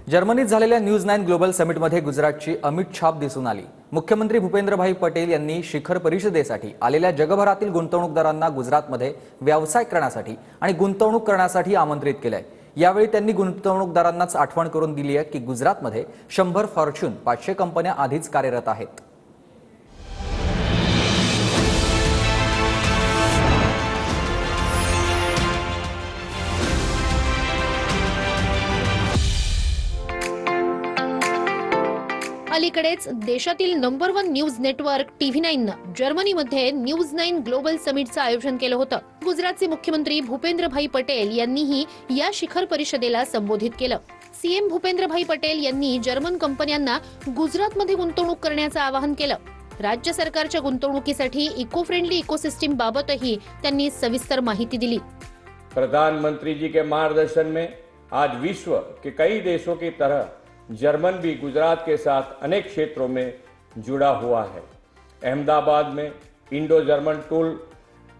जर्मनीत झालेल्या news 9 global समिटमध्ये गुजरातची अमिट छाप दिसून आली। मुख्यमंत्री भूपेंद्रभाई पटेल यांनी शिखर परिषदेसाठी आलेल्या जगभरातील गुंतवणूकदारांना गुजरातमध्ये व्यवसाय करण्यासाठी आणि गुंतवणूक करण्यासाठी आमंत्रित केलंय। यावेळी त्यांनी गुंतवणूकदारांनाच आठवण करून दिली आहे की गुजरातमध्ये 100 फॉर्च्यून 500 कंपन्या आधीच कार्यरत आहेत। अलीकडेच देशातील नंबर 1 न्यूज नेटवर्क TV9 जर्मनीमध्ये न्यूज 9 ग्लोबल समिटचं आयोजन केलं होतं। गुजरातचे मुख्यमंत्री भूपेंद्रभाई पटेल यांनीही या शिखर परिषदेला संबोधित केलं। सीएम भूपेंद्रभाई पटेल यांनी जर्मन कंपन्यांना गुजरातमध्ये गुंतवणूक करण्याचं आवाहन केलं। राज्य सरकारच्या गुंतवणुकीसाठी इको फ्रेंडली इकोसिस्टम बाबतही त्यांनी सविस्तर माहिती दिली। प्रधानमंत्री जी के मार्गदर्शन में आज विश्व के कई देशों की तरह जर्मन भी गुजरात के साथ अनेक क्षेत्रों में जुड़ा हुआ है। अहमदाबाद में Indo German tool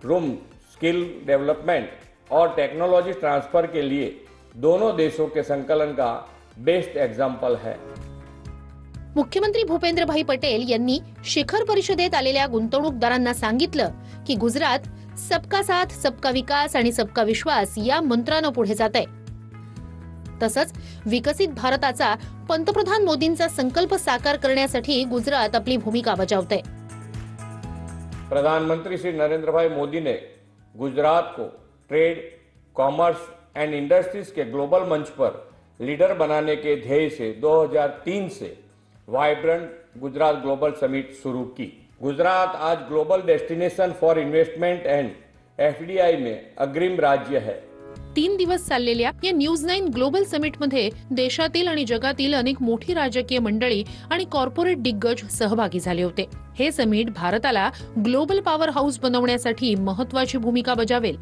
room skill development और टेक्नोलॉजी ट्रांसफर के लिए दोनों देशों के संकलन का बेस्ट एग्जाम्पल है। मुख्यमंत्री भूपेंद्रभाई पटेल यांनी शिखर परिषदेत आलेल्या गुंतवणूकदारांना सांगितलं की गुजरात सबका साथ सबका विकास आणि सबका विश्वास या मंत्रानं पुढे जात आहे। तसंच विकसित भारताचा पंतप्रधान मोदींचा संकल्प साकार करण्यासाठी गुजरात आपली भूमिका बजावते। प्रधानमंत्री श्री नरेंद्र भाई मोदी ने गुजरात को ट्रेड, कॉमर्स एंड इंडस्ट्रीज के ग्लोबल मंच पर लीडर बनाने के ध्येय से 2003 से वाइब्रेंट गुजरात ग्लोबल समिट शुरू की। गुजरात आज global destination for investment end FDI में अग्रिम राज्य है। 3 दिवस चाललेल्या या न्यूज 9 ग्लोबल समिटमध्ये देशातील आणि जगातील अनेक मोठी राजकीय मंडळी आणि कॉर्पोरेट दिग्गज सहभागी झाले होते। हे समिट भारताला ग्लोबल पॉवर हाऊस बनवण्यासाठी महत्त्वाची भूमिका बजावेल।